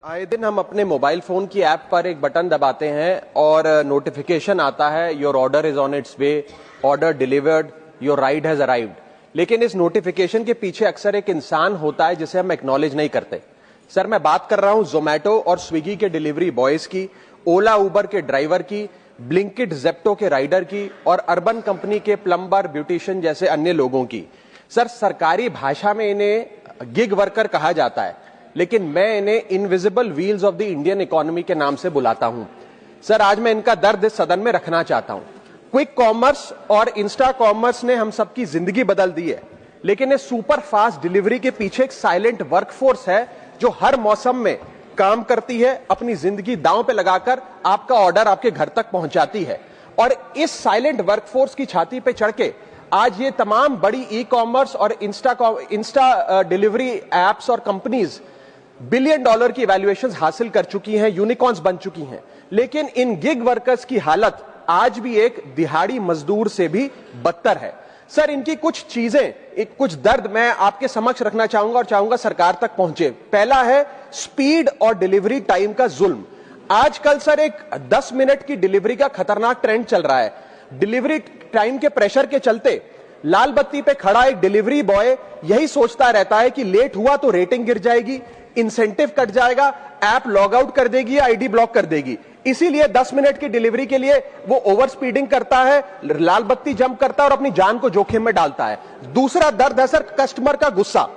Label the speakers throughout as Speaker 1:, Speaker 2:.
Speaker 1: आए दिन हम अपने मोबाइल फोन की ऐप पर एक बटन दबाते हैं और नोटिफिकेशन आता है, your order is on it's way, order delivered, your ride has arrived. लेकिन इस नोटिफिकेशन के पीछे अक्सर एक इंसान होता है जिसे हम एक्नॉलेज नहीं करते। सर, मैं बात कर रहा हूं जोमैटो और स्विगी के डिलीवरी बॉयज की, ओला उबर के ड्राइवर की, ब्लिंकिट जेप्टो के राइडर की और अर्बन कंपनी के प्लम्बर, ब्यूटिशियन जैसे अन्य लोगों की। सर, सरकारी भाषा में इन्हें गिग वर्कर कहा जाता है, लेकिन मैं इन्हें invisible wheels of the Indian economy के नाम से बुलाता हूं। सर, आज मैं इनका दर्द इस सदन में रखना चाहता हूं। क्विक कॉमर्स और इंस्टा कॉमर्स ने हम सबकी जिंदगी बदल दी है, लेकिन इस सुपर फास्ट डिलीवरी के पीछे एक साइलेंट वर्कफोर्स है जो हर मौसम में काम करती है, अपनी जिंदगी दांव पे लगाकर आपका ऑर्डर आपके घर तक पहुंचाती है। और इस साइलेंट वर्कफोर्स की छाती पे चढ़ के आज ये तमाम बड़ी ई कॉमर्स और इंस्टा डिलीवरी एप्स और कंपनीज $1 बिलियन की वैल्यूएशंस हासिल कर चुकी हैं, यूनिकॉर्न्स बन चुकी हैं। लेकिन इन गिग वर्कर्स की हालत आज भी एक दिहाड़ी मजदूर से भी बदतर है। सर, इनकी कुछ चीजें, कुछ दर्द मैं आपके समक्ष रखना चाहूंगा और चाहूंगा सरकार तक पहुंचे। पहला है स्पीड और डिलीवरी टाइम का जुल्म। आजकल सर एक 10 मिनट की डिलीवरी का खतरनाक ट्रेंड चल रहा है। डिलीवरी टाइम के प्रेशर के चलते लाल बत्ती पे खड़ा एक डिलीवरी बॉय यही सोचता रहता है कि लेट हुआ तो रेटिंग गिर जाएगी, इंसेंटिव कट जाएगा, ऐप लॉग आउट कर देगी, आईडी ब्लॉक कर देगी। इसीलिए 10 मिनट की डिलीवरी के लिए वो ओवर स्पीडिंग करता है, लाल बत्ती जंप करता है और अपनी जान को जोखिम में डालता है। दूसरा दर्द है सर कस्टमर का गुस्सा।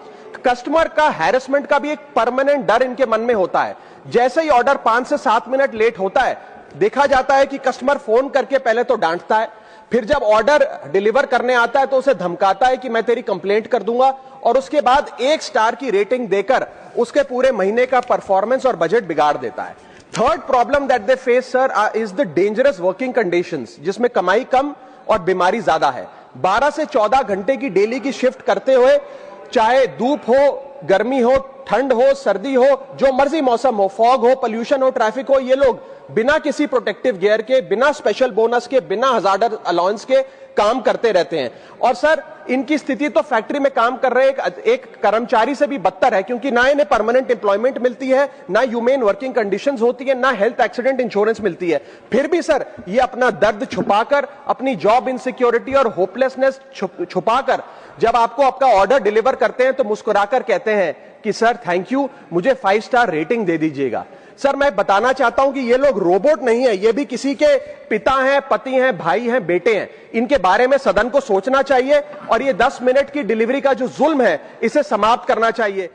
Speaker 1: कस्टमर का हैरेसमेंट का भी एक परमानेंट डर इनके मन में होता है। जैसे ही ऑर्डर 5 से 7 मिनट लेट होता है, देखा जाता है कि कस्टमर फोन करके पहले तो डांटता है, फिर जब ऑर्डर डिलीवर करने आता है तो उसे धमकाता है कि मैं तेरी कंप्लेंट कर दूंगा, और उसके बाद 1 स्टार की रेटिंग देकर उसके पूरे महीने का परफॉर्मेंस और बजट बिगाड़ देता है। Third problem that they face sir is the dangerous working conditions, जिसमें कमाई कम और बीमारी ज्यादा है। 12 से 14 घंटे की डेली की शिफ्ट करते हुए, चाहे धूप हो, गर्मी हो, ठंड हो, सर्दी हो, जो मर्जी मौसम हो, फॉग हो, पोल्यूशन हो, ट्रैफिक हो, ये लोग बिना किसी प्रोटेक्टिव गियर के, बिना स्पेशल बोनस के, बिना हजार्डर अलाउंस के काम करते रहते हैं। और सर, इनकी स्थिति तो फैक्ट्री में काम कर रहे एक कर्मचारी से भी बदतर है, क्योंकि ना इन्हें परमानेंट एम्प्लॉयमेंट मिलती है, ना ह्यूमेन वर्किंग कंडीशंस होती है, ना हेल्थ एक्सीडेंट इंश्योरेंस मिलती है। फिर भी सर ये अपना दर्द छुपाकर, अपनी जॉब इनसिक्योरिटी और होपलेसनेस छुपाकर जब आपको आपका ऑर्डर डिलीवर करते हैं तो मुस्कुराकर कहते हैं कि सर थैंक यू, मुझे 5 स्टार रेटिंग दे दीजिएगा। सर, मैं बताना चाहता हूं कि ये लोग रोबोट नहीं है, ये भी किसी के पिता हैं, पति हैं, भाई हैं, बेटे हैं। इनके बारे में सदन को सोचना चाहिए और ये 10 मिनट की डिलीवरी का जो जुल्म है इसे समाप्त करना चाहिए।